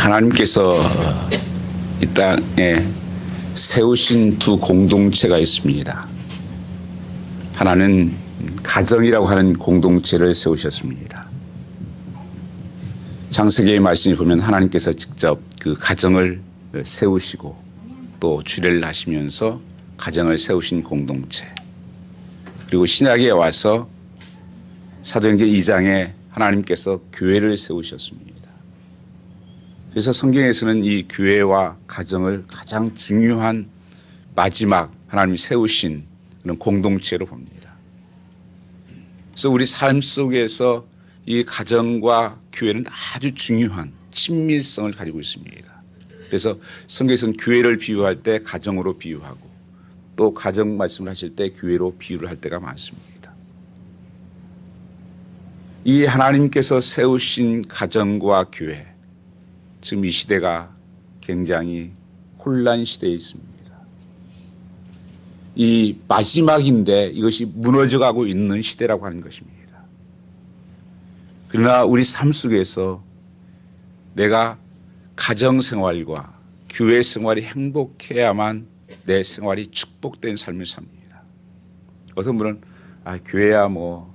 하나님께서 이 땅에 세우신 두 공동체가 있습니다. 하나는 가정이라고 하는 공동체를 세우셨습니다. 창세기의 말씀을 보면 하나님께서 직접 그 가정을 세우시고 또 주례를 하시면서 가정을 세우신 공동체, 그리고 신약에 와서 사도행전 2장에 하나님께서 교회를 세우셨습니다. 그래서 성경에서는 이 교회와 가정을 가장 중요한 마지막 하나님이 세우신 그런 공동체로 봅니다. 그래서 우리 삶 속에서 이 가정과 교회는 아주 중요한 친밀성을 가지고 있습니다. 그래서 성경에서는 교회를 비유할 때 가정으로 비유하고 또 가정 말씀을 하실 때 교회로 비유를 할 때가 많습니다. 이 하나님께서 세우신 가정과 교회, 지금 이 시대가 굉장히 혼란 시대에 있습니다. 이 마지막인데 이것이 무너져가고 있는 시대라고 하는 것입니다. 그러나 우리 삶 속에서 내가 가정 생활과 교회 생활이 행복해야만 내 생활이 축복된 삶을 삽니다. 어떤 분은 교회야 뭐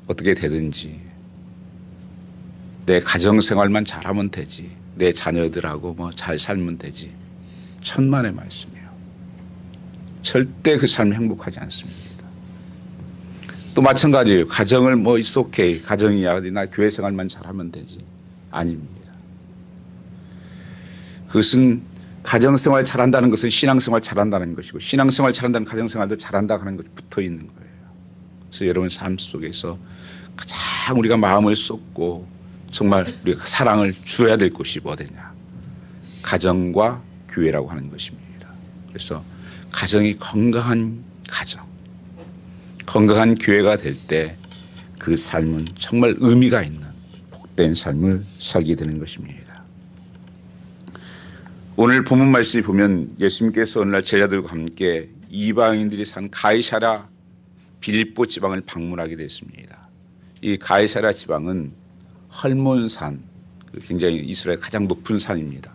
어떻게 되든지 내 가정 생활만 잘하면 되지, 내 자녀들하고 뭐 잘 살면 되지. 천만의 말씀이에요. 절대 그 삶이 행복하지 않습니다. 또 마찬가지예요. 가정을 뭐 it's okay, 가정이야 나 교회 생활만 잘하면 되지. 아닙니다. 그것은 가정생활 잘한다는 것은 신앙생활 잘한다는 것이고 신앙생활 잘한다는 가정생활도 잘한다 하는 것이 붙어 있는 거예요. 그래서 여러분 삶 속에서 가장 우리가 마음을 쏟고 정말 우리가 사랑을 주어야 될 곳이 어디냐? 가정과 교회라고 하는 것입니다. 그래서 가정이 건강한 가정, 건강한 교회가 될 때 그 삶은 정말 의미가 있는 복된 삶을 살게 되는 것입니다. 오늘 본문 말씀을 보면 예수님께서 어느 날 제자들과 함께 이방인들이 산 가이사랴 빌립보 지방을 방문하게 됐습니다. 이 가이사랴 지방은 헐몬산, 굉장히 이스라엘 가장 높은 산입니다.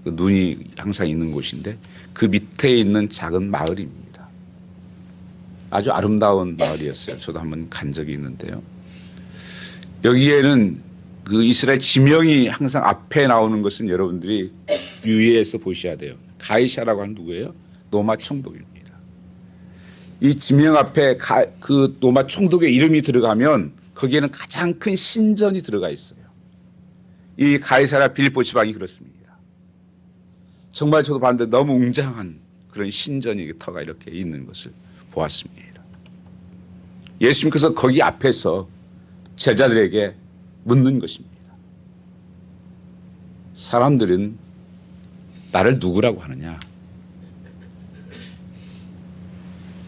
눈이 항상 있는 곳인데 그 밑에 있는 작은 마을입니다. 아주 아름다운 마을이었어요. 저도 한번 간 적이 있는데요. 여기에는 그 이스라엘 지명이 항상 앞에 나오는 것은 여러분들이 유의해서 보셔야 돼요. 가이사라고 하는 누구예요? 로마 총독입니다. 이 지명 앞에 그 로마 총독의 이름이 들어가면 거기에는 가장 큰 신전이 들어가 있어요. 이 가이사랴 빌립보 지방이 그렇습니다. 정말 저도 봤는데 너무 웅장한 그런 신전이 터가 이렇게 있는 것을 보았습니다. 예수님께서 거기 앞에서 제자들에게 묻는 것입니다. 사람들은 나를 누구라고 하느냐?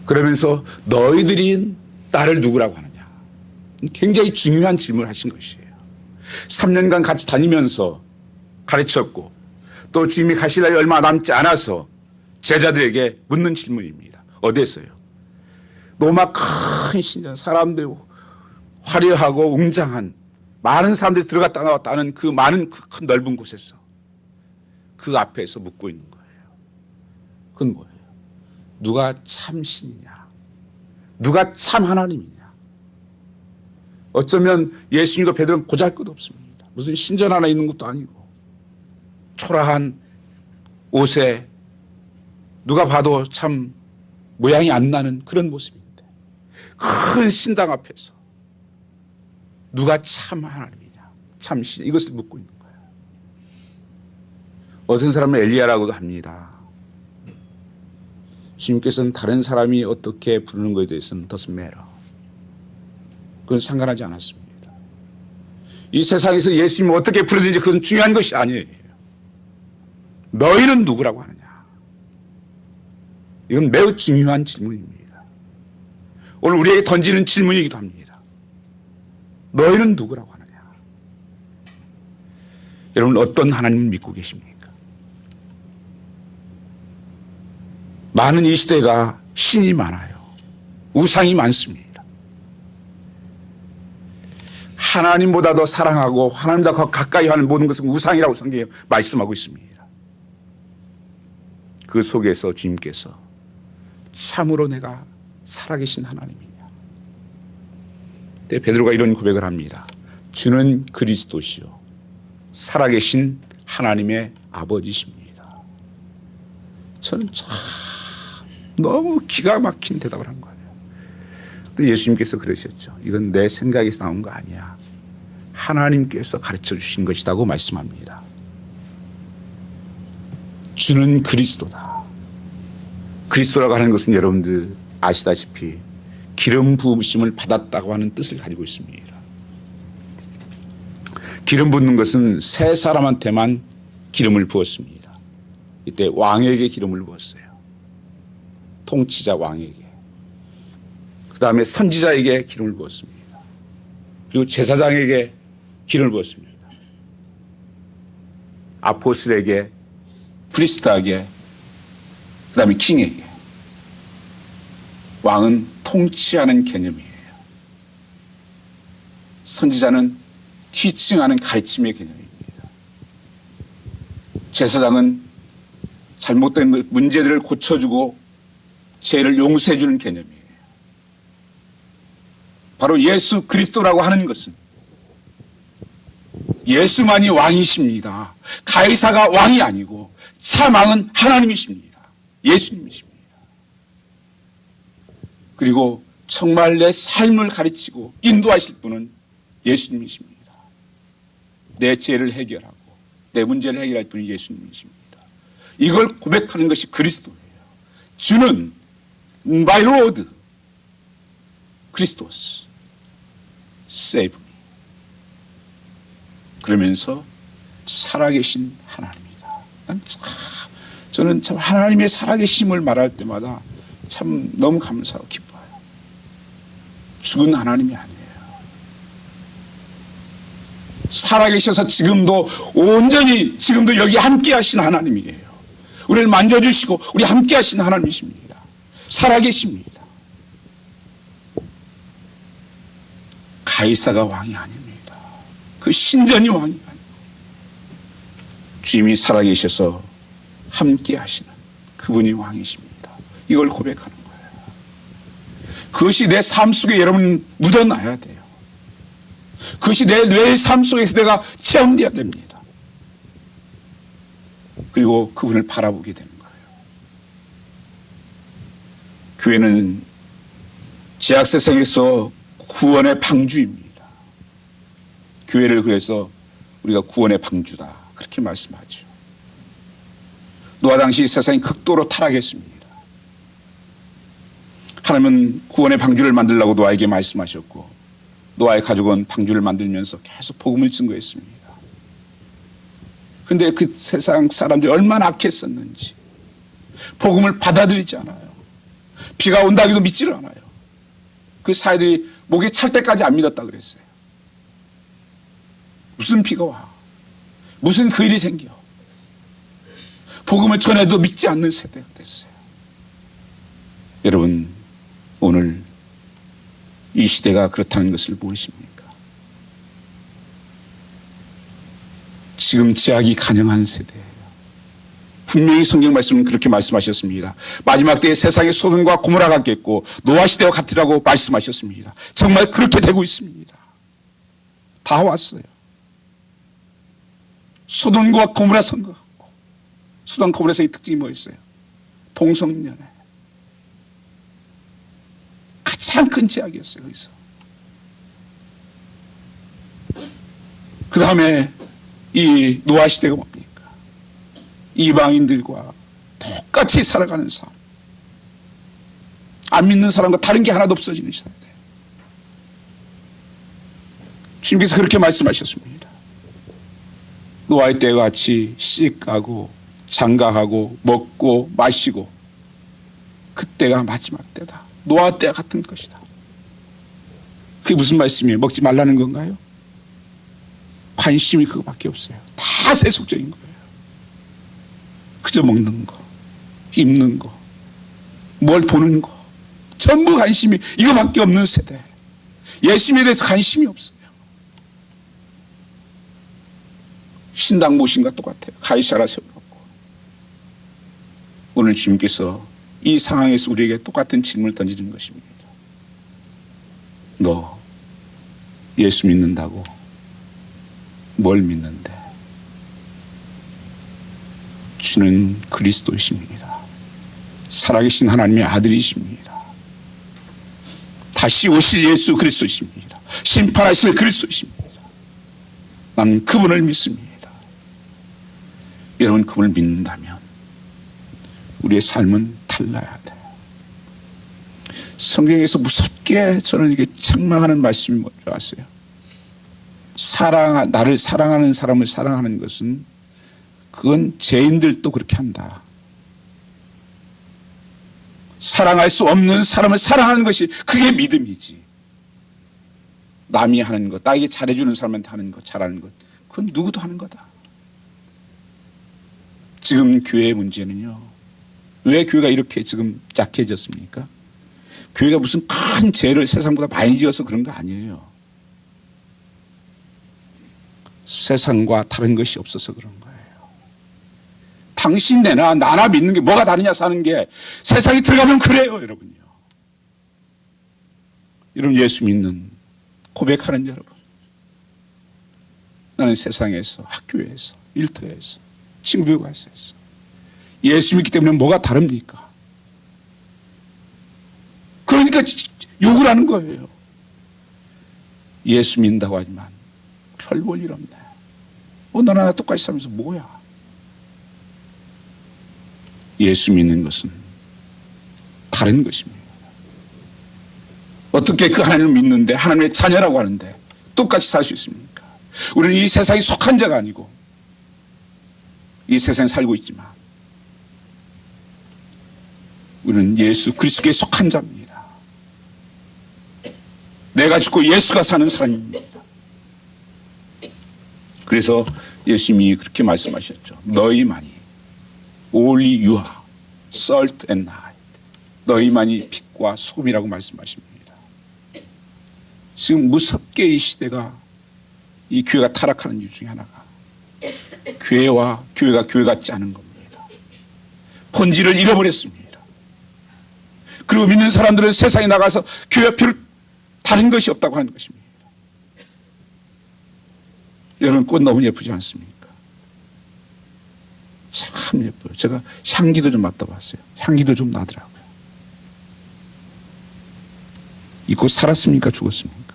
그러면서 너희들이 나를 누구라고 하느냐? 굉장히 중요한 질문을 하신 것이에요. 3년간 같이 다니면서 가르쳤고 또 주님이 가실 날이 얼마 남지 않아서 제자들에게 묻는 질문입니다. 어디에서요? 로마 큰 신전, 사람들 화려하고 웅장한 많은 사람들이 들어갔다 나왔다는 그 많은 큰 넓은 곳에서 그 앞에서 묻고 있는 거예요. 그건 뭐예요? 누가 참 신이냐? 누가 참 하나님이냐? 어쩌면 예수님과 베드로는 보잘것 없습니다. 무슨 신전 하나 있는 것도 아니고 초라한 옷에 누가 봐도 참 모양이 안 나는 그런 모습인데 큰 신당 앞에서 누가 참 하나님이냐, 참 신, 이것을 묻고 있는 거예요. 어떤 사람은 엘리야라고도 합니다. 주님께서는 다른 사람이 어떻게 부르는 것에 대해서는 doesn't matter. 그건 상관하지 않았습니다. 이 세상에서 예수님이 어떻게 부르든지 그건 중요한 것이 아니에요. 너희는 누구라고 하느냐? 이건 매우 중요한 질문입니다. 오늘 우리에게 던지는 질문이기도 합니다. 너희는 누구라고 하느냐? 여러분 어떤 하나님을 믿고 계십니까? 많은 이 시대가 신이 많아요. 우상이 많습니다. 하나님보다 더 사랑하고 하나님보다 더 가까이 하는 모든 것은 우상이라고 성경에 말씀하고 있습니다. 그 속에서 주님께서 참으로 내가 살아계신 하나님이냐. 그때 베드로가 이런 고백을 합니다. 주는 그리스도시요 살아계신 하나님의 아버지십니다. 저는 참 너무 기가 막힌 대답을 한 거예요. 또 예수님께서 그러셨죠. 이건 내 생각에서 나온 거 아니야. 하나님께서 가르쳐 주신 것이라고 말씀합니다. 주는 그리스도다. 그리스도라고 하는 것은 여러분들 아시다시피 기름 부으심을 받았다고 하는 뜻을 가지고 있습니다. 기름 붓는 것은 세 사람한테만 기름을 부었습니다. 이때 왕에게 기름을 부었어요. 통치자 왕에게. 그 다음에 선지자에게 기름을 부었습니다. 그리고 제사장에게 기름을 부었습니다. 아포스에게, 프리스트에게, 그 다음에 킹에게. 왕은 통치하는 개념이에요. 선지자는 티칭하는 가르침의 개념입니다. 제사장은 잘못된 문제들을 고쳐주고 죄를 용서해 주는 개념이에요. 바로 예수 그리스도라고 하는 것은 예수만이 왕이십니다. 가이사가 왕이 아니고 참 왕은 하나님이십니다. 예수님이십니다. 그리고 정말 내 삶을 가르치고 인도하실 분은 예수님이십니다. 내 죄를 해결하고 내 문제를 해결할 분이 예수님이십니다. 이걸 고백하는 것이 그리스도예요. 주는 My Lord Christos Save me. 그러면서 살아계신 하나님이다. 저는 참 하나님의 살아계심을 말할 때마다 참 너무 감사하고 기뻐요. 죽은 하나님이 아니에요. 살아계셔서 지금도 온전히 지금도 여기 함께 하신 하나님이에요. 우리를 만져주시고 우리 함께 하신 하나님이십니다. 살아계십니다. 가이사가 왕이 아닙니다. 그 신전이 왕이 아니고 주님이 살아계셔서 함께 하시는 그분이 왕이십니다. 이걸 고백하는 거예요. 그것이 내 삶 속에 여러분 묻어놔야 돼요. 그것이 내 삶 속에서 내가 체험되어야 됩니다. 그리고 그분을 바라보게 되는 거예요. 교회는 죄악 세상에서 구원의 방주입니다. 교회를 그래서 우리가 구원의 방주다 그렇게 말씀하죠. 노아 당시 세상이 극도로 타락했습니다. 하나님은 구원의 방주를 만들라고 노아에게 말씀하셨고 노아의 가족은 방주를 만들면서 계속 복음을 증거했습니다. 그런데 그 세상 사람들이 얼마나 악했었는지 복음을 받아들이지 않아요. 비가 온다 해도 믿지를 않아요. 그 사회들이 목에 찰 때까지 안 믿었다 그랬어요. 무슨 비가 와? 무슨 그 일이 생겨? 복음을 전해도 믿지 않는 세대가 됐어요. 여러분 오늘 이 시대가 그렇다는 것을 모르십니까? 지금 제약이 가능한 세대예요. 분명히 성경 말씀은 그렇게 말씀하셨습니다. 마지막 때에 세상의 소돔과 고모라 같겠고 노아 시대와 같으라고 말씀하셨습니다. 정말 그렇게 되고 있습니다. 다 왔어요. 소돔과 고모라 선거 같고 소돔 고모라의 특징이 뭐였어요? 동성연애. 가장 큰 제약이었어요. 거기서. 그 다음에 이 노아 시대가 뭡니까? 이방인들과 똑같이 살아가는 삶. 안 믿는 사람과 다른 게 하나도 없어지는 시대. 주님께서 그렇게 말씀하셨습니다. 노아의 때와 같이 시집가고 장가가고 먹고 마시고 그때가 마지막 때다. 노아 때와 같은 것이다. 그게 무슨 말씀이에요? 먹지 말라는 건가요? 관심이 그거밖에 없어요. 다 세속적인 거예요. 그저 먹는 거, 입는 거, 뭘 보는 거 전부 관심이 이거밖에 없는 세대. 예수님에 대해서 관심이 없어요. 신당 모신과 똑같아요. 가이사라 세우라고. 오늘 주님께서 이 상황에서 우리에게 똑같은 질문을 던지는 것입니다. 너 예수 믿는다고? 뭘 믿는데? 주는 그리스도이십니다. 살아계신 하나님의 아들이십니다. 다시 오실 예수 그리스도이십니다. 심판하실 그리스도이십니다. 나는 그분을 믿습니다. 여러분, 그분을 믿는다면 우리의 삶은 달라야 돼요. 성경에서 무섭게 저는 이게 책망하는 말씀이 뭔지 아세요? 나를 사랑하는 사람을 사랑하는 것은 그건 죄인들도 그렇게 한다. 사랑할 수 없는 사람을 사랑하는 것이 그게 믿음이지. 남이 하는 것, 나에게 잘해주는 사람한테 하는 것, 잘하는 것, 그건 누구도 하는 거다. 지금 교회의 문제는요, 왜 교회가 이렇게 지금 약해졌습니까? 교회가 무슨 큰 죄를 세상보다 많이 지어서 그런 거 아니에요. 세상과 다른 것이 없어서 그런 거예요. 당신 내나 나나 믿는 게 뭐가 다르냐 사는 게 세상에 들어가면 그래요, 여러분요. 여러분, 예수 믿는 고백하는 여러분, 나는 세상에서, 학교에서, 일터에서, 친구들과 있어서 예수 믿기 때문에 뭐가 다릅니까? 그러니까 욕을 하는 거예요. 예수 믿는다고 하지만 별 볼 일 없네. 너나 나 똑같이 살면서 뭐야? 예수 믿는 것은 다른 것입니다. 어떻게 그 하나님을 믿는데, 하나님의 자녀라고 하는데 똑같이 살 수 있습니까? 우리는 이 세상에 속한 자가 아니고 이 세상에 살고 있지만 우리는 예수 그리스도께 속한 자입니다. 내가 죽고 예수가 사는 사람입니다. 그래서 예수님이 그렇게 말씀하셨죠. 너희만이, only you are salt and light. 너희만이 빛과 소금이라고 말씀하십니다. 지금 무섭게 이 시대가, 이 교회가 타락하는 이유 중에 하나가 교회가 교회 같지 않은 겁니다. 본질을 잃어버렸습니다. 그리고 믿는 사람들은 세상에 나가서 교회와 별 다른 것이 없다고 하는 것입니다. 여러분, 꽃 너무 예쁘지 않습니까? 참 예뻐요. 제가 향기도 좀 맡아봤어요. 향기도 좀 나더라고요. 이 꽃 살았습니까? 죽었습니까?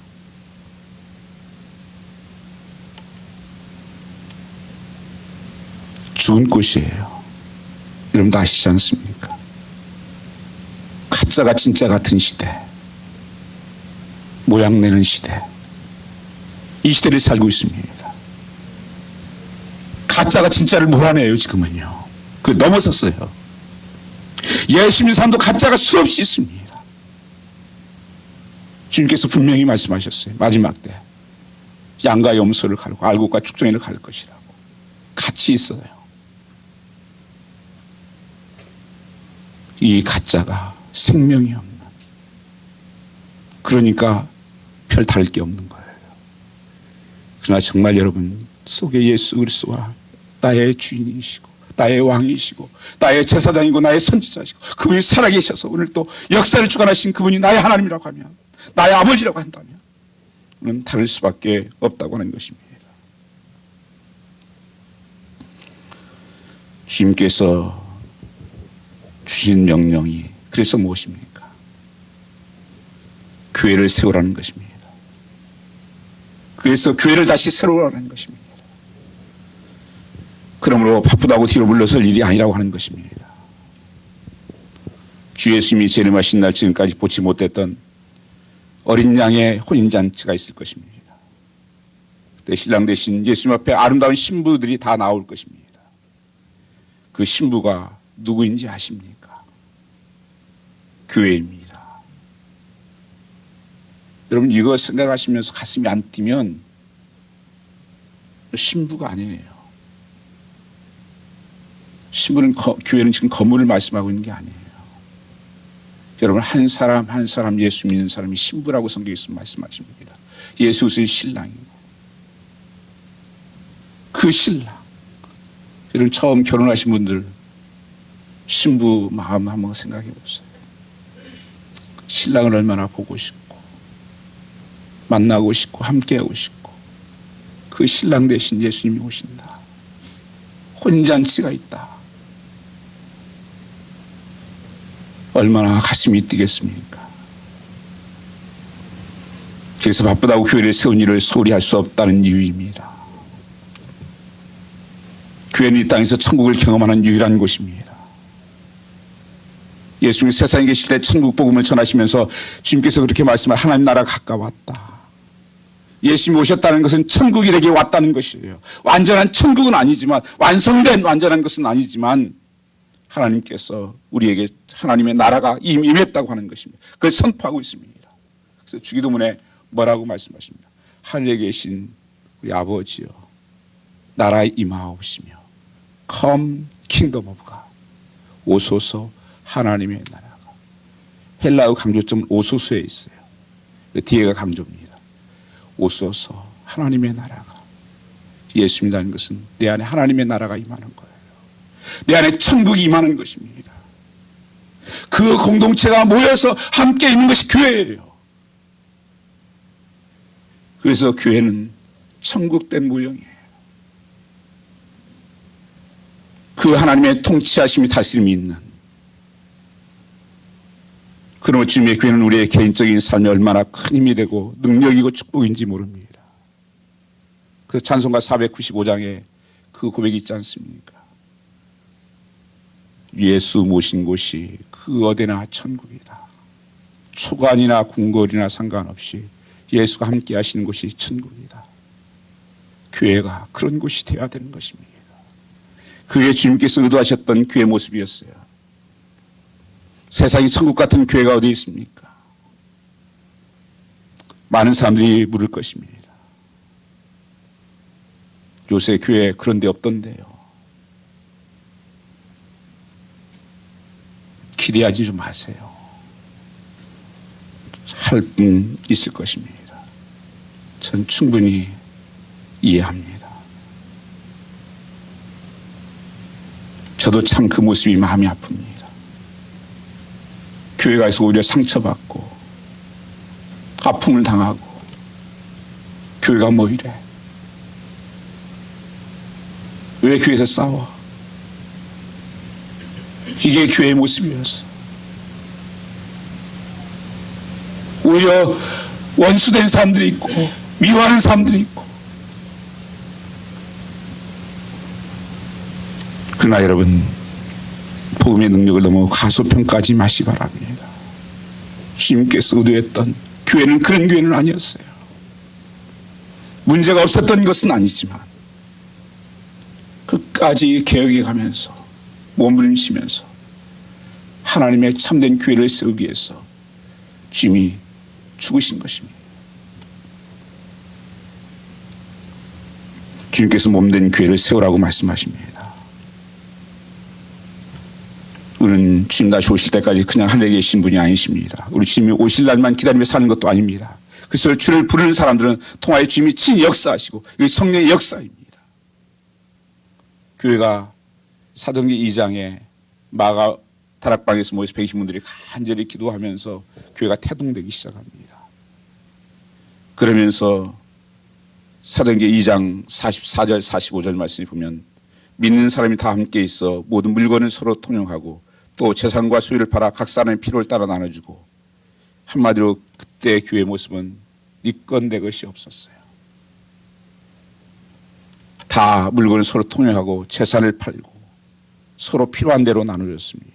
죽은 꽃이에요. 여러분도 아시지 않습니까? 가짜가 진짜 같은 시대, 모양내는 시대, 이 시대를 살고 있습니다. 가짜가 진짜를 몰아내요. 지금은요, 그 넘어섰어요. 예수 믿는 사람도 가짜가 수없이 있습니다. 주님께서 분명히 말씀하셨어요. 마지막 때 양과 염소를 가르고 알곡과 축종이를 가를 것이라고. 같이 있어요. 이 가짜가 생명이 없는, 그러니까 별 다를 게 없는 거예요. 그러나 정말 여러분 속에 예수 그리스도와 나의 주인이시고 나의 왕이시고 나의 제사장이고 나의 선지자시고 그분이 살아계셔서 오늘 또 역사를 주관하신 그분이 나의 하나님이라고 하면, 나의 아버지라고 한다면 우리는 다를 수밖에 없다고 하는 것입니다. 주님께서 주신 명령이 그래서 무엇입니까? 교회를 세우라는 것입니다. 그래서 교회를 다시 세우라는 것입니다. 그러므로 바쁘다고 뒤로 물러설 일이 아니라고 하는 것입니다. 주 예수님이 재림하신 날 지금까지 보지 못했던 어린 양의 혼인잔치가 있을 것입니다. 그때 신랑 되신 예수님 앞에 아름다운 신부들이 다 나올 것입니다. 그 신부가 누구인지 아십니까? 교회입니다. 여러분, 이거 생각하시면서 가슴이 안 뛰면 신부가 아니에요. 신부는, 교회는 지금 건물을 말씀하고 있는 게 아니에요. 여러분, 한 사람 한 사람 예수 믿는 사람이 신부라고 성경에서 말씀하십니다. 예수 그리스도의 신랑이고 그 신랑, 여러분 처음 결혼하신 분들 신부 마음 한번 생각해 보세요. 신랑을 얼마나 보고 싶고 만나고 싶고 함께하고 싶고 그 신랑 대신 예수님이 오신다. 혼인잔치가 있다. 얼마나 가슴이 뛰겠습니까? 그래서 바쁘다고 교회를 세운 일을 소홀히 할 수 없다는 이유입니다. 교회는 이 땅에서 천국을 경험하는 유일한 곳입니다. 예수님이 세상에 계실 때 천국 복음을 전하시면서 주님께서 그렇게 말씀하시면 하나님 나라가 가까웠다. 예수님이 오셨다는 것은 천국이 내게 왔다는 것이에요. 완전한 천국은 아니지만, 완성된 완전한 것은 아니지만 하나님께서 우리에게 하나님의 나라가 이미 임했다고 하는 것입니다. 그걸 선포하고 있습니다. 그래서 주기도문에 뭐라고 말씀하십니까? 하늘에 계신 우리 아버지여 나라에 임하옵시며 Come Kingdom of God. 오소서 하나님의 나라가. 헬라어 강조점은 오소서에 있어요. 뒤에가 강조입니다. 오소서 하나님의 나라가. 예수님이라는 것은 내 안에 하나님의 나라가 임하는 거예요. 내 안에 천국이 임하는 것입니다. 그 공동체가 모여서 함께 있는 것이 교회예요. 그래서 교회는 천국된 모형이에요. 그 하나님의 통치하심이 다스림이 있는, 그러므로 주님의 교회는 우리의 개인적인 삶에 얼마나 큰 힘이 되고 능력이고 축복인지 모릅니다. 그래서 찬송가 495장에 그 고백이 있지 않습니까? 예수 모신 곳이 그 어디나 천국이다. 초간이나 궁궐이나 상관없이 예수가 함께 하시는 곳이 천국이다. 교회가 그런 곳이 되어야 되는 것입니다. 그게 주님께서 의도하셨던 교회 모습이었어요. 세상이 천국 같은 교회가 어디 있습니까? 많은 사람들이 물을 것입니다. 요새 교회 그런 데 없던데요. 기대하지 좀 마세요. 할 분 있을 것입니다. 전 충분히 이해합니다. 저도 참 그 모습이 마음이 아픕니다. 교회 가서 오히려 상처받고 아픔을 당하고 교회가 뭐 이래? 왜 교회에서 싸워? 이게 교회의 모습이었어. 오히려 원수된 사람들이 있고 미워하는 사람들이 있고. 그러나 여러분, 복음의 능력을 너무 과소평가하지 마시기 바랍니다. 주님께서 의도했던 교회는 그런 교회는 아니었어요. 문제가 없었던 것은 아니지만 끝까지 개혁해 가면서 몸부림치면서 하나님의 참된 교회를 세우기 위해서 주님이 죽으신 것입니다. 주님께서 몸된 교회를 세우라고 말씀하십니다. 우리는 주님 다시 오실 때까지 그냥 하늘에 계신 분이 아니십니다. 우리 주님이 오실 날만 기다리며 사는 것도 아닙니다. 그래서 주를 부르는 사람들은 통하여 주님이 친히 역사하시고 이 성령의 역사입니다. 교회가 사도행전 2장에 마가 다락방에서 모여서 120분들이 간절히 기도하면서 교회가 태동되기 시작합니다. 그러면서 사도행전 2장 44절 45절 말씀을 보면 믿는 사람이 다 함께 있어 모든 물건을 서로 통용하고 또 재산과 소유를 팔아 각 사람의 필요를 따라 나눠주고, 한마디로 그때 교회의 모습은 네 건 내 것이 없었어요. 다 물건을 서로 통용하고 재산을 팔고 서로 필요한 대로 나눠줬습니다.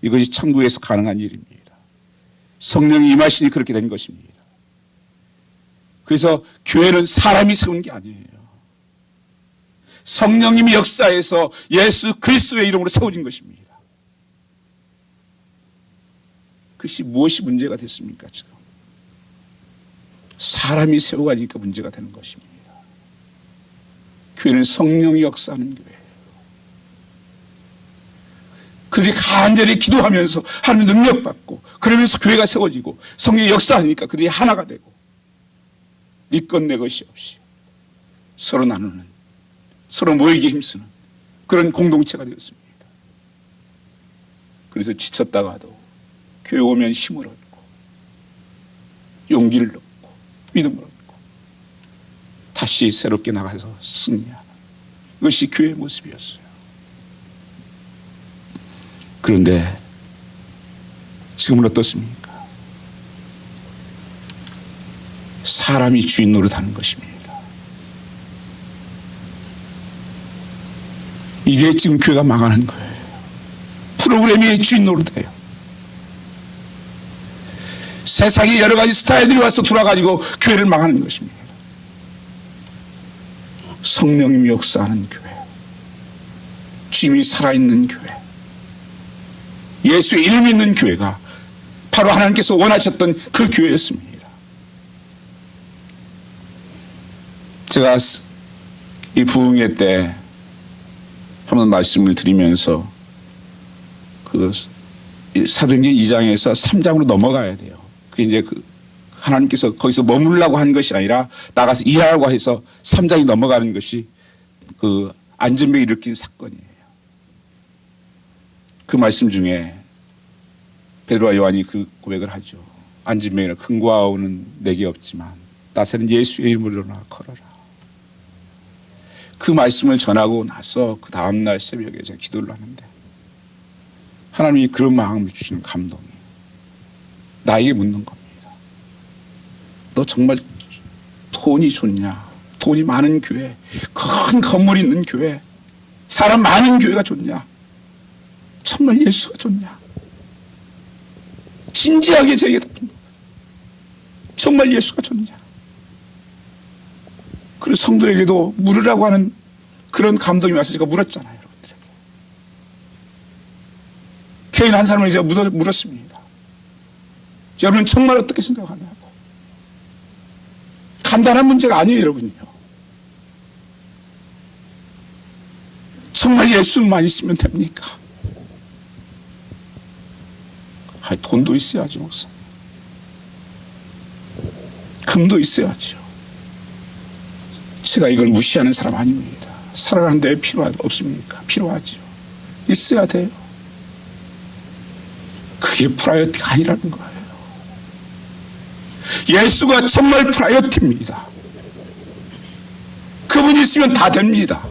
이것이 천국에서 가능한 일입니다. 성령이 임하시니 그렇게 된 것입니다. 그래서 교회는 사람이 세운 게 아니에요. 성령님이 역사해서 예수 그리스도의 이름으로 세워진 것입니다. 그것이 무엇이 문제가 됐습니까? 지금 사람이 세워가니까 문제가 되는 것입니다. 교회는 성령이 역사하는 교회예요. 그들이 간절히 기도하면서 하나님 능력받고 그러면서 교회가 세워지고 성령이 역사하니까 그들이 하나가 되고 네 것 내 것이 없이 서로 나누는, 서로 모이기 힘쓰는 그런 공동체가 되었습니다. 그래서 지쳤다가도 교회 오면 힘을 얻고 용기를 얻고 믿음을 얻고 다시 새롭게 나가서 승리하는 그것이 교회의 모습이었어요. 그런데 지금은 어떻습니까? 사람이 주인 노릇하는 것입니다. 이게 지금 교회가 망하는 거예요. 프로그램이 주인 노릇해요. 세상에 여러 가지 스타일들이 와서 들어와가지고 교회를 망하는 것입니다. 성령님이 역사하는 교회, 주님이 살아있는 교회, 예수의 이름이 있는 교회가 바로 하나님께서 원하셨던 그 교회였습니다. 제가 이 부흥회 때 한번 말씀을 드리면서 그 사도행전 2장에서 3장으로 넘어가야 돼요. 그게 이제 그 하나님께서 거기서 머물라고 한 것이 아니라 나가서 일하라고 해서 3장이 넘어가는 것이 그 안전병이 일으킨 사건이에요. 그 말씀 중에 베드로와 요한이 그 고백을 하죠. 안전병이라 큰 과오는 내게 없지만 나서는 예수의 이름으로 일어나 걸어라. 그 말씀을 전하고 나서 그 다음날 새벽에 제가 기도를 하는데 하나님이 그런 마음을 주시는 감동이 나에게 묻는 겁니다. 너 정말 돈이 좋냐? 돈이 많은 교회, 큰 건물이 있는 교회, 사람 많은 교회가 좋냐? 정말 예수가 좋냐? 진지하게 제게 정말 예수가 좋냐? 그리고 성도에게도 물으라고 하는 그런 감동이 와서 제가 물었잖아요, 여러분들에게. 개인 한 사람을 제가 물었습니다. 여러분 정말 어떻게 생각하냐고. 간단한 문제가 아니에요, 여러분요. 정말 예수만 있으면 됩니까? 돈도 있어야지, 목사님. 금도 있어야죠. 제가 이걸 무시하는 사람 아닙니다. 살아가는 데 없습니까? 필요하죠. 있어야 돼요. 그게 프라이어티가 아니라는 거예요. 예수가 정말 프라이어티입니다. 그분이 있으면 다 됩니다.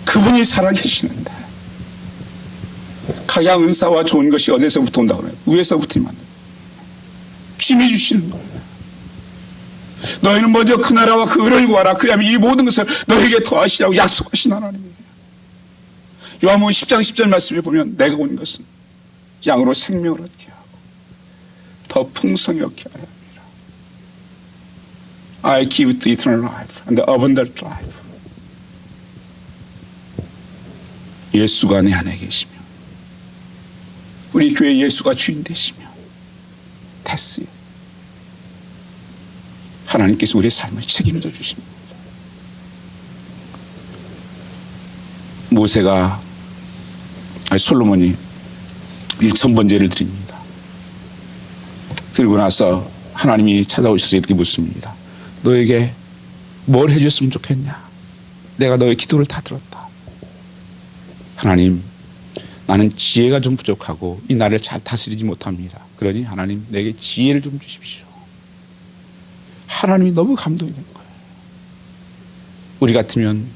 그분이 살아계시는데 각양 은사와 좋은 것이 어디서부터 온다고 그래요? 위에서부터 만든 주님이 주시는 거예요. 너희는 먼저 그 나라와 그 의를 구하라. 그리하면 이 모든 것을 너희에게 더하시라고 약속하신 하나님이에요. 요한복음 10장 10절 말씀에 보면 내가 온 것은 양으로 생명을 얻게 하고 더 풍성히 얻게 하려 합니다. I give the eternal life and the abundant life. 예수가 내 안에 계시며 우리 교회 예수가 주인 되시며 됐어요. 하나님께서 우리의 삶을 책임져 주십니다. 솔로몬이 1000번제를 드립니다. 들고 나서 하나님이 찾아오셔서 이렇게 묻습니다. 너에게 뭘 해줬으면 좋겠냐? 내가 너의 기도를 다 들었다. 하나님, 나는 지혜가 좀 부족하고 이 나라를 잘 다스리지 못합니다. 그러니 하나님 내게 지혜를 좀 주십시오. 하나님이 너무 감동이 된 거예요. 우리 같으면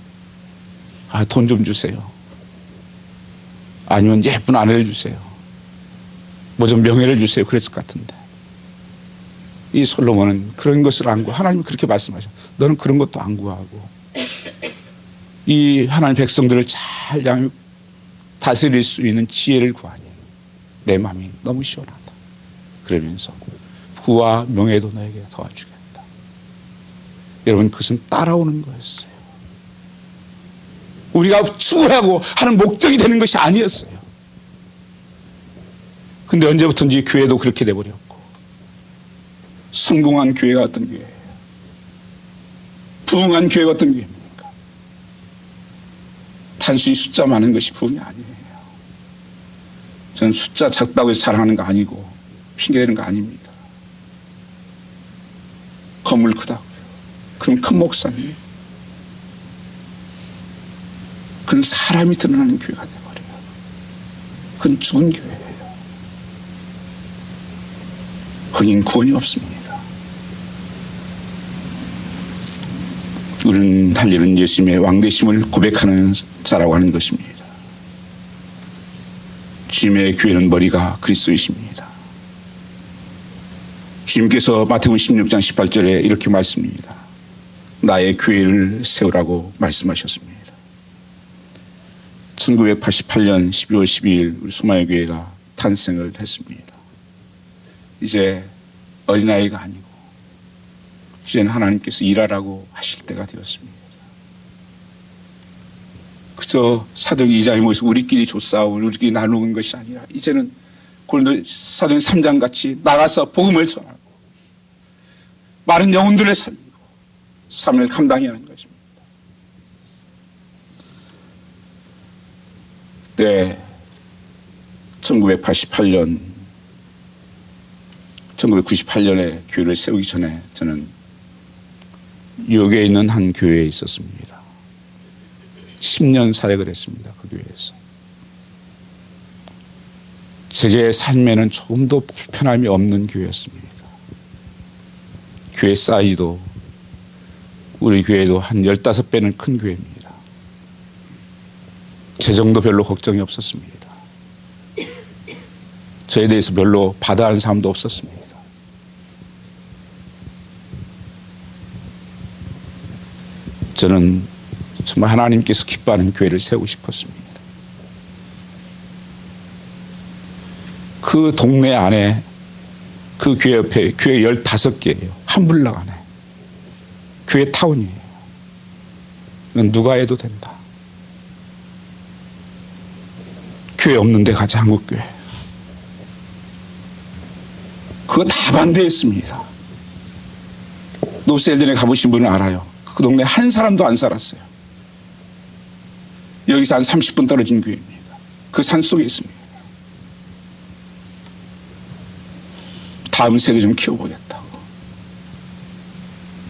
돈 좀 주세요. 아니면 예쁜 아내를 주세요. 뭐 좀 명예를 주세요. 그랬을 것 같은데 이 솔로몬은 그런 것을 안 구하고 하나님이 그렇게 말씀하셔. 너는 그런 것도 안 구하고 이 하나님 백성들을 잘 다스릴 수 있는 지혜를 구하니 내 마음이 너무 시원하다. 그러면서 부와 명예도 너에게 도와주겠다. 여러분 그것은 따라오는 거였어요. 우리가 추구하고 하는 목적이 되는 것이 아니었어요. 근데 언제부턴지 교회도 그렇게 돼버렸고 성공한 교회가 어떤 교회예요? 부흥한 교회가 어떤 교회입니까? 단순히 숫자 많은 것이 부흥이 아니에요. 저는 숫자 작다고 해서 자랑하는 거 아니고 핑계대는 거 아닙니다. 건물 크다고요. 그럼 큰 목사님 그건 사람이 드러나는 교회가 되어버려요. 그건 죽은 교회예요. 거긴 구원이 없습니다. 우리는 할 일은 예수님의 왕되심을 고백하는 자라고 하는 것입니다. 주님의 교회는 머리가 그리스도이십니다. 주님께서 마태복음 16장 18절에 이렇게 말씀합니다. 나의 교회를 세우라고 말씀하셨습니다. 1988년 12월 12일 우리 소마의 교회가 탄생을 했습니다. 이제 어린아이가 아니고 이제는 하나님께서 일하라고 하실 때가 되었습니다. 그저 사도행 2장에 모여서 우리끼리 조싸움을 우리끼리 나누는 것이 아니라 이제는 고린도 사도행 3장 같이 나가서 복음을 전하고 많은 영혼들을 살리고 사명을 감당해야 하는 것입니다. 네, 1998년에 교회를 세우기 전에 저는 뉴욕에 있는 한 교회에 있었습니다. 10년 사역을 했습니다. 그 교회에서. 제게 삶에는 조금도 불편함이 없는 교회였습니다. 교회 사이즈도 우리 교회도 한 15배는 큰 교회입니다. 재정도 별로 걱정이 없었습니다. 저에 대해서 별로 받아하는 사람도 없었습니다. 저는 정말 하나님께서 기뻐하는 교회를 세우고 싶었습니다. 그 동네 안에 그 교회 옆에 교회 15개예요. 한 블락 안에. 교회 타운이에요. 이건 누가 해도 된다. 교회 없는 데 가자, 한국교회. 그거 다 반대했습니다. 노스엘덴에 가보신 분은 알아요. 그 동네 한 사람도 안 살았어요. 여기서 한 30분 떨어진 교회입니다. 그 산 속에 있습니다. 다음 세대 좀 키워보겠다고.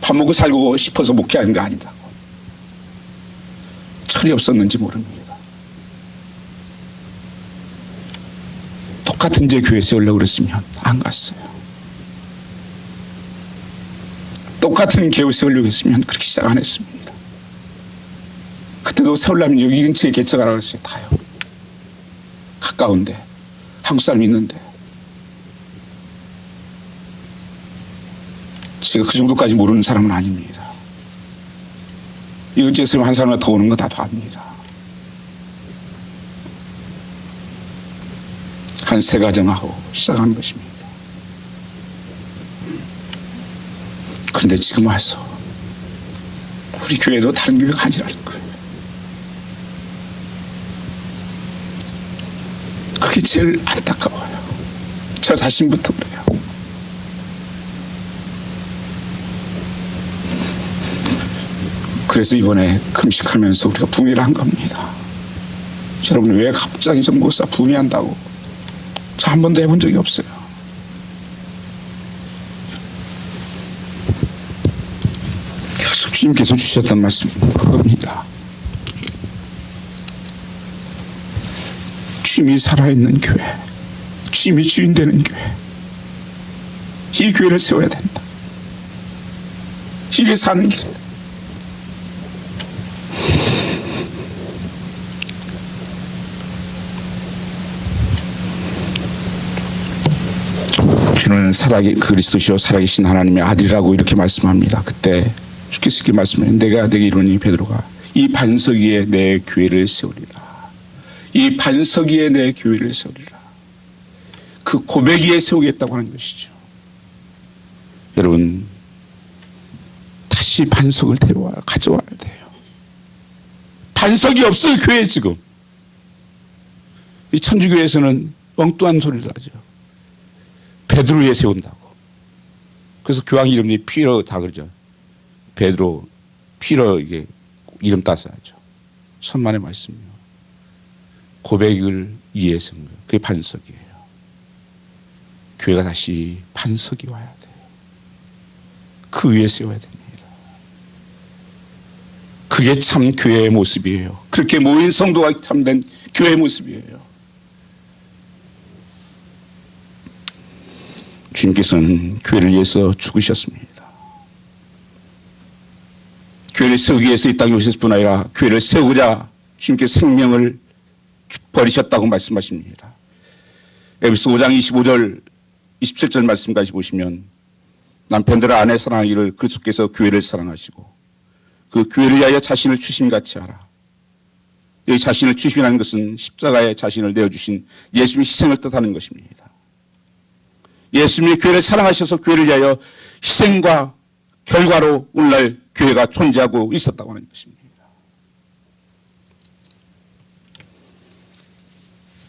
밥 먹고 살고 싶어서 목회하는 거 아니다고. 철이 없었는지 모릅니다. 똑같은 제 교회 세우려고 그랬으면 안 갔어요. 똑같은 교회 세우려고 했으면 그렇게 시작 안 했습니다. 그때도 세우려면 여기 근처에 개척하라고 했어요. 다요. 가까운데 한국 사람이 있는데 제가 그 정도까지 모르는 사람은 아닙니다. 이 근처에서 한 사람이 더 오는 거 다 압니다. 한 3가정하고 시작하는 것입니다. 그런데 지금 와서 우리 교회도 다른 교회가 아니라는 거예요. 그게 제일 안타까워요. 저 자신부터 그래요. 그래서 이번에 금식하면서 우리가 붕괴를 한 겁니다. 여러분, 왜 갑자기 전도사 붕괴한다고? 저 한 번도 해본 적이 없어요. 계속 주님께서 주셨던 말씀 그겁니다. 주님이 살아있는 교회, 주님이 주인 되는 교회, 이 교회를 세워야 된다. 이게 사는 길이다. 주는 그리스도시요 살아계신 하나님의 아들이라고 이렇게 말씀합니다. 그때 주께서 이렇게 말씀해요. 내가 내게 이르노니 베드로가 이 반석 위에 내 교회를 세우리라. 이 반석 위에 내 교회를 세우리라. 그 고백 위에 세우겠다고 하는 것이죠. 여러분, 다시 반석을 가져와야 돼요. 반석이 없어요, 교회에 지금. 이 천주교에서는 엉뚱한 소리를 하죠. 베드로 위에 세운다고. 그래서 교황 이름이 피러 다 그러죠. 베드로, 피러 이게 이름 따서 하죠. 천만의 말씀이요. 고백을 위에 세운 거예요. 그게 반석이에요. 교회가 다시 반석이 와야 돼요. 그 위에 세워야 됩니다. 그게 참 교회의 모습이에요. 그렇게 모인 성도가 참된 교회의 모습이에요. 주님께서는 교회를 위해서 죽으셨습니다. 교회를 세우기 위해서 이 땅에 오셨을 뿐 아니라 교회를 세우고자 주님께서 생명을 버리셨다고 말씀하십니다. 에베소 5장 25절 27절 말씀까지 보시면 남편들을 아내 사랑하기를 그리스도께서 교회를 사랑하시고 그 교회를 위하여 자신을 주심같이 하라. 이 자신을 주심이라는 것은 십자가에 자신을 내어주신 예수님의 희생을 뜻하는 것입니다. 예수님이 교회를 사랑하셔서 교회를 위하여 희생과 결과로 오늘날 교회가 존재하고 있었다고 하는 것입니다.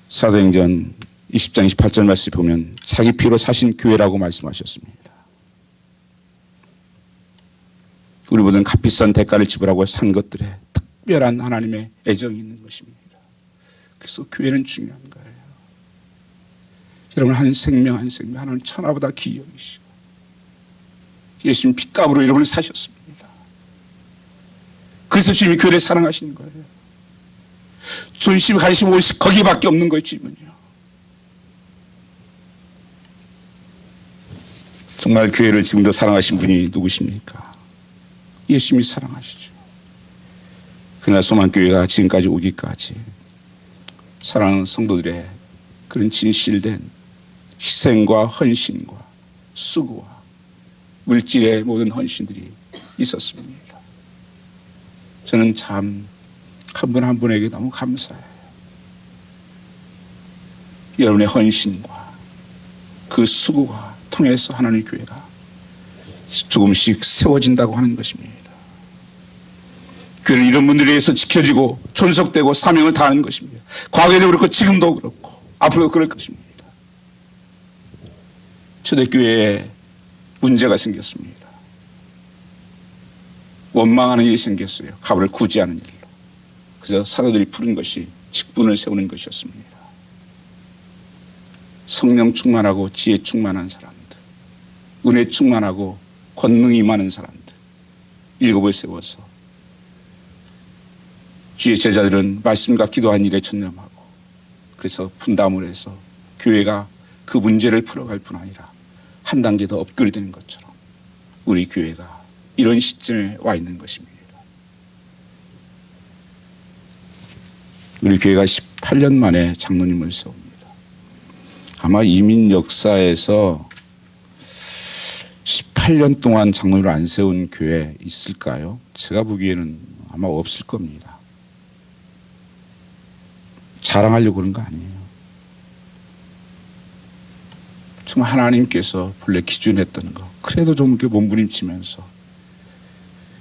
사도행전 20장 28절 말씀을 보면 자기 피로 사신 교회라고 말씀하셨습니다. 우리 모든 값비싼 대가를 지불하고 산 것들에 특별한 하나님의 애정이 있는 것입니다. 그래서 교회는 중요한 거예요. 여러분 한 생명 한 생명 하나님 천하보다 귀히 여기시고 예수님 핏값으로 여러분을 사셨습니다. 그래서 주님이 교회를 사랑하시는 거예요. 존심, 관심, 오식 거기밖에 없는 거예요. 주님은요. 정말 교회를 지금도 사랑하신 분이 누구십니까? 예수님이 사랑하시죠. 그러나 소망교회가 지금까지 오기까지 사랑하는 성도들의 그런 진실된 희생과 헌신과 수고와 물질의 모든 헌신들이 있었습니다. 저는 참 한 분 한 분에게 너무 감사해요. 여러분의 헌신과 그 수고가 통해서 하나님의 교회가 조금씩 세워진다고 하는 것입니다. 교회는 이런 분들에 의해서 지켜지고 존속되고 사명을 다하는 것입니다. 과거에도 그렇고 지금도 그렇고 앞으로도 그럴 것입니다. 초대교회에 문제가 생겼습니다. 원망하는 일이 생겼어요. 가부를 구제하는 일로. 그래서 사도들이 부른 것이 직분을 세우는 것이었습니다. 성령 충만하고 지혜 충만한 사람들, 은혜 충만하고 권능이 많은 사람들 7을 세워서 주의 제자들은 말씀과 기도한 일에 전념하고 그래서 분담을 해서 교회가 그 문제를 풀어갈 뿐 아니라 한 단계 더 업그레이드되는 것처럼 우리 교회가 이런 시점에 와 있는 것입니다. 우리 교회가 18년 만에 장로님을 세웁니다. 아마 이민 역사에서 18년 동안 장로님을 안 세운 교회 있을까요? 제가 보기에는 아마 없을 겁니다. 자랑하려고 그런 거 아니에요. 정말 하나님께서 본래 기준했던 거 그래도 좀 이렇게 몸부림치면서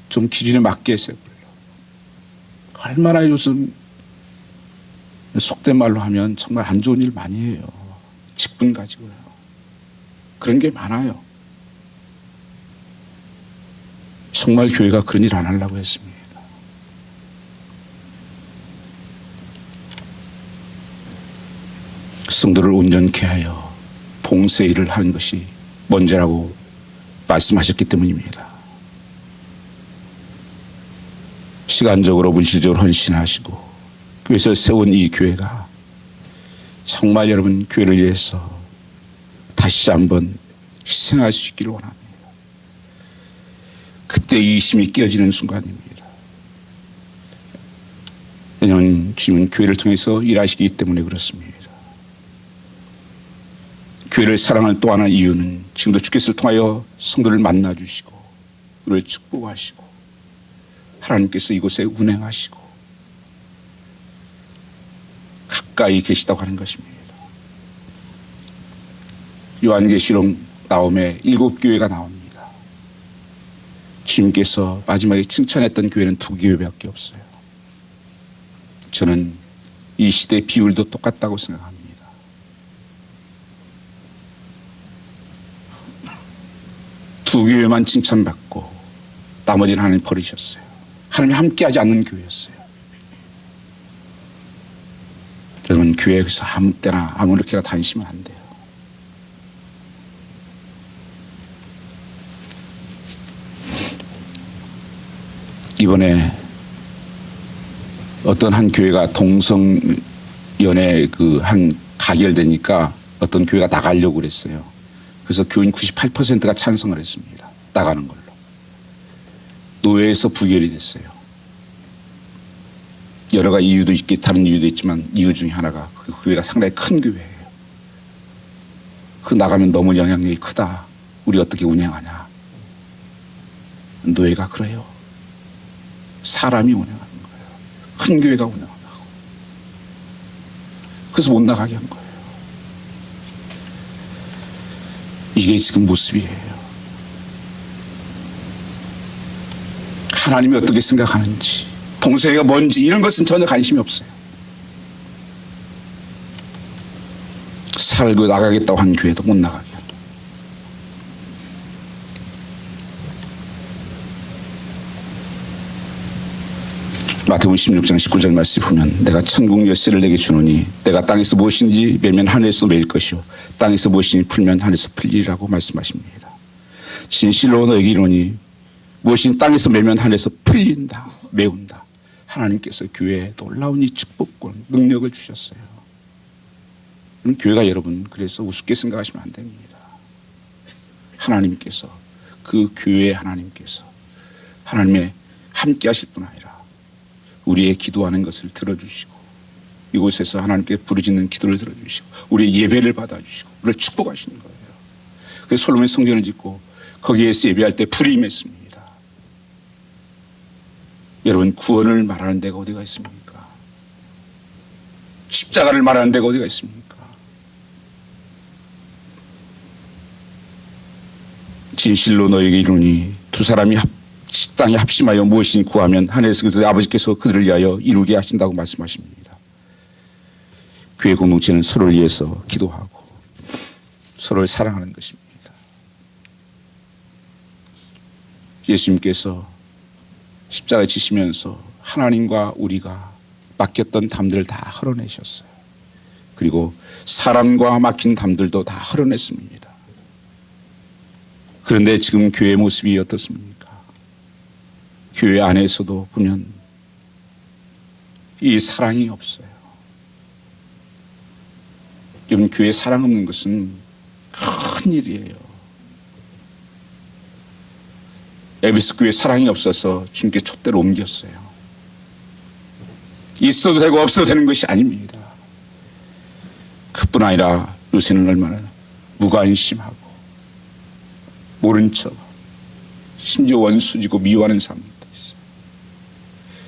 좀 기준에 맞게 세우려고. 얼마나 요즘 속된 말로 하면 정말 안 좋은 일 많이 해요. 직분 가지고요. 그런 게 많아요. 정말 교회가 그런 일 안 하려고 했습니다. 성도를 온전케 하여 봉사 일을 하는 것이 먼저라고 말씀하셨기 때문입니다. 시간적으로 물질적으로 헌신하시고 교회에서 세운 이 교회가 정말 여러분 교회를 위해서 다시 한번 희생할 수 있기를 원합니다. 그때 이 힘이 깨어지는 순간입니다. 왜냐하면 주님은 교회를 통해서 일하시기 때문에 그렇습니다. 교회를 사랑할 또 하나 이유는 지금도 주께서 통하여 성도를 만나주시고 우리를 축복하시고 하나님께서 이곳에 운행하시고 가까이 계시다고 하는 것입니다. 요한계시록 나옴에 7교회가 나옵니다. 주님께서 마지막에 칭찬했던 교회는 2교회밖에 없어요. 저는 이 시대의 비율도 똑같다고 생각합니다. 두 교회만 칭찬받고 나머지는 하나님 버리셨어요. 하나님이 함께하지 않는 교회였어요. 여러분 교회에서 아무 때나 아무렇게나 다니시면 안 돼요. 이번에 어떤 한 교회가 동성연애 그 한 가결되니까 어떤 교회가 나가려고 그랬어요. 그래서 교인 98%가 찬성을 했습니다. 나가는 걸로. 노회에서 부결이 됐어요. 여러 가지 이유도 있겠, 다른 이유도 있지만 이유 중에 하나가 그 교회가 상당히 큰 교회예요. 그 나가면 너무 영향력이 크다. 우리 어떻게 운영하냐. 노예가 그래요. 사람이 운영하는 거예요. 큰 교회가 운영한다고. 그래서 못 나가게 한 거예요. 이게 지금 모습이에요. 하나님이 어떻게 생각하는지, 동성애가 뭔지 이런 것은 전혀 관심이 없어요. 살고 나가겠다고 한 교회도 못 나가게 한다. 마태복음 16장 19절 말씀 보면 내가 천국 열쇠를 내게 주노니 내가 땅에서 무엇인지 매면 하늘에서 매일 것이요 땅에서 무엇인지 풀면 하늘에서 풀리라고 말씀하십니다. 진실로 너에게 이르노니 무엇인 땅에서 매면 하늘에서 풀린다. 메운다. 하나님께서 교회에 놀라운 이 축복권 능력을 주셨어요. 교회가 여러분 그래서 우습게 생각하시면 안 됩니다. 하나님께서 그 교회 하나님께서 하나님의 함께 하실 뿐 아니라 우리의 기도하는 것을 들어주시고 이곳에서 하나님께 부르짖는 기도를 들어주시고 우리의 예배를 받아주시고 우리를 축복하시는 거예요. 그래서 솔로몬이 성전을 짓고 거기에서 예배할 때 불이 임했습니다. 여러분 구원을 말하는 데가 어디가 있습니까? 십자가를 말하는 데가 어디가 있습니까? 진실로 너에게 이르노니 두 사람이 땅에 합심하여 무엇이니 구하면 하늘에서 그들의 아버지께서 그들을 위하여 이루게 하신다고 말씀하십니다. 교회 공동체는 서로를 위해서 기도하고 서로를 사랑하는 것입니다. 예수님께서 십자가에 지시면서 하나님과 우리가 맡겼던 담들을 다 헐어내셨어요. 그리고 사람과 맡긴 담들도 다 헐어냈습니다. 그런데 지금 교회의 모습이 어떻습니까? 교회 안에서도 보면 이 사랑이 없어요. 여러분 교회에 사랑 없는 것은 큰 일이에요. 에베소 교회에 사랑이 없어서 주님께 촛대로 옮겼어요. 있어도 되고 없어도 되는 것이 아닙니다. 그뿐 아니라 요새는 얼마나 무관심하고 모른 척 심지어 원수지고 미워하는 사람들도 있어요.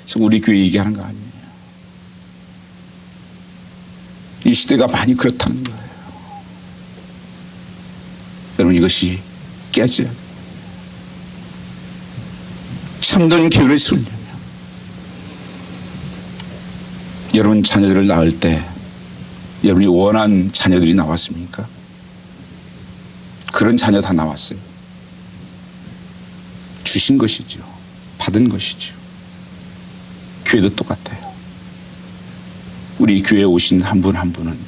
그래서 우리 교회 얘기하는 거 아니에요. 이 시대가 많이 그렇다는 거예요. 여러분 이것이 깨져야 돼요. 참된 교회를 세우려면 여러분 자녀들을 낳을 때 여러분이 원한 자녀들이 나왔습니까? 그런 자녀 다 나왔어요. 주신 것이죠. 받은 것이죠. 교회도 똑같아요. 우리 교회에 오신 한 분 한 분은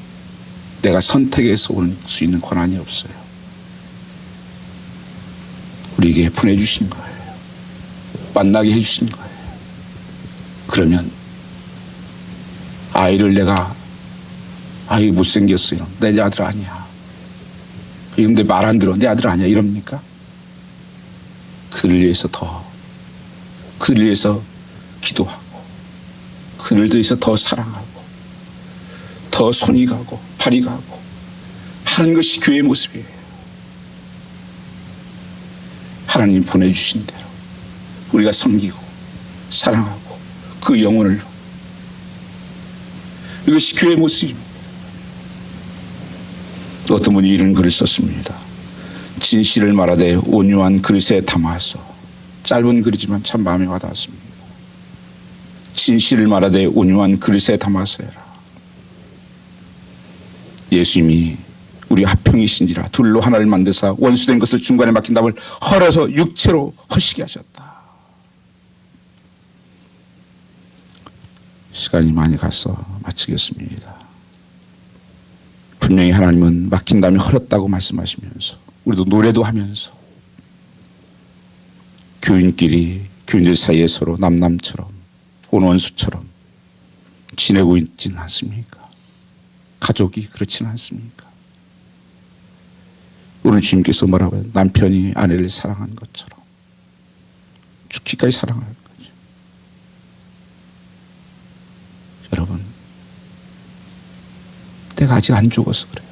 내가 선택해서 올 수 있는 권한이 없어요. 우리에게 보내주신 거예요. 만나게 해주신 거예요. 그러면 아이를 내가 아이 못생겼어요. 내 아들 아니야. 그런데 말 안 들어. 내 아들 아니야. 이럽니까? 그들을 위해서 그들을 위해서 기도하고 그들을 위해서 더 사랑하고 더 손이 가고 발이 가고 하는 것이 교회의 모습이에요. 하나님 보내주신 대로 우리가 섬기고 사랑하고 그 영혼을 이것이 교회의 모습입니다. 어떤 분이 이런 글을 썼습니다. 진실을 말하되 온유한 그릇에 담아서 짧은 글이지만 참 마음에 와닿았습니다. 진실을 말하되 온유한 그릇에 담아서 해라. 예수님이 우리 합평이신지라 둘로 하나를 만드사 원수된 것을 중간에 막힌 담을 헐어서 육체로 허시게 하셨다. 시간이 많이 가서 마치겠습니다. 분명히 하나님은 막힌 담이 헐었다고 말씀하시면서 우리도 노래도 하면서 교인들 사이에 서로 남남처럼 온원수처럼 지내고 있지는 않습니까? 가족이 그렇지는 않습니까? 오늘 주님께서 뭐라고 해요? 남편이 아내를 사랑한 것처럼 죽기까지 사랑하는 거죠. 여러분, 내가 아직 안 죽어서 그래요.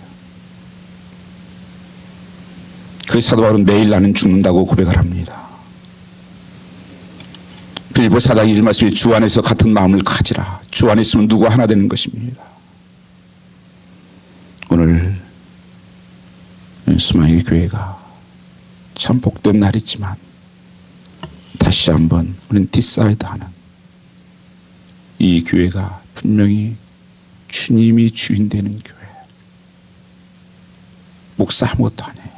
그래서 사도 바울은 매일 나는 죽는다고 고백을 합니다. 빌립보 4장 2절 말씀에 주 안에서 같은 마음을 가지라. 주 안에 있으면 누구 하나 되는 것입니다. 오늘 수망의 교회가 참 복된 날이지만 다시 한번 우리는 디사이드하는 이 교회가 분명히 주님이 주인 되는 교회. 목사 아무것도 아니에요.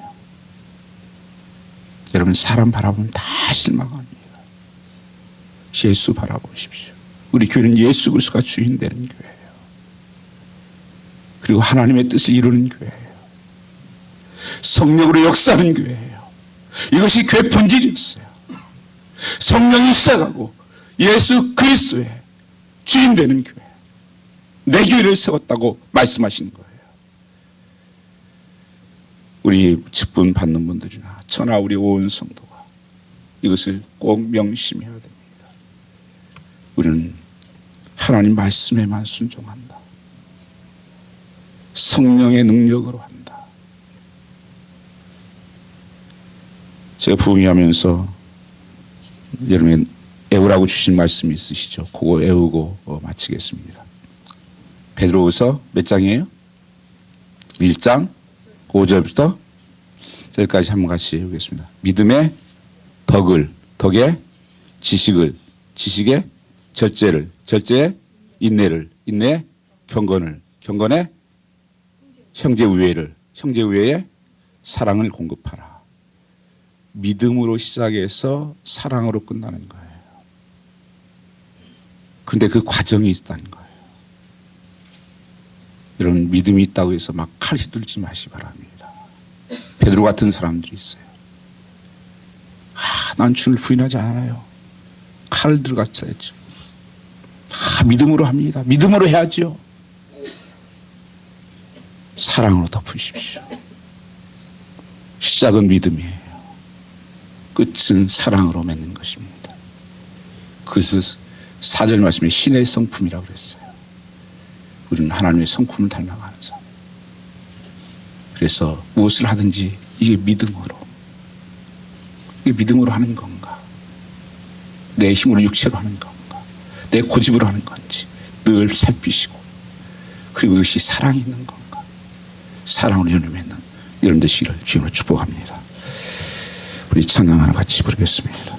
여러분, 사람 바라보면 다 실망합니다. 예수 바라보십시오. 우리 교회는 예수 그리스도가 주인 되는 교회예요. 그리고 하나님의 뜻을 이루는 교회예요. 성령으로 역사하는 교회예요. 이것이 교회 본질이었어요. 성령이 시작하고 예수 그리스도의 주인 되는 교회. 내 교회를 세웠다고 말씀하시는 거예요. 우리 직분 받는 분들이나 저나 우리 온 성도가 이것을 꼭 명심해야 됩니다. 우리는 하나님 말씀에만 순종한다. 성령의 능력으로 한다. 제가 부흥회하면서 여러분 애우라고 주신 말씀이 있으시죠? 그거 애우고 마치겠습니다. 베드로후서 몇 장이에요? 1장 5절부터 여기까지 한번 같이 해보겠습니다. 믿음의 덕을, 덕의 지식을, 지식의 절제를, 절제의 인내를, 인내의 경건을, 경건의 형제 우애를, 형제 우애의 사랑을 공급하라. 믿음으로 시작해서 사랑으로 끝나는 거예요. 그런데 그 과정이 있다는 거예요. 여러분, 믿음이 있다고 해서 막 칼 휘둘지 마시 바랍니다. 베드로 같은 사람들이 있어요. 난 주를 부인하지 않아요. 칼 들어갔어야죠. 믿음으로 합니다. 믿음으로 해야죠. 사랑으로 덮으십시오. 시작은 믿음이에요. 끝은 사랑으로 맺는 것입니다. 그래서 4절 말씀에 신의 성품이라고 그랬어요. 우리는 하나님의 성품을 닮아가는 사람. 그래서 무엇을 하든지 이게 믿음으로. 이게 믿음으로 하는 건가? 내 힘으로 육체로 하는 건가? 내 고집으로 하는 건지 늘 살피시고, 그리고 이것이 사랑이 있는 건가? 사랑으로 연을 맺는 여러분 되시기를 주님으로 축복합니다. 우리 찬양 하나 같이 부르겠습니다.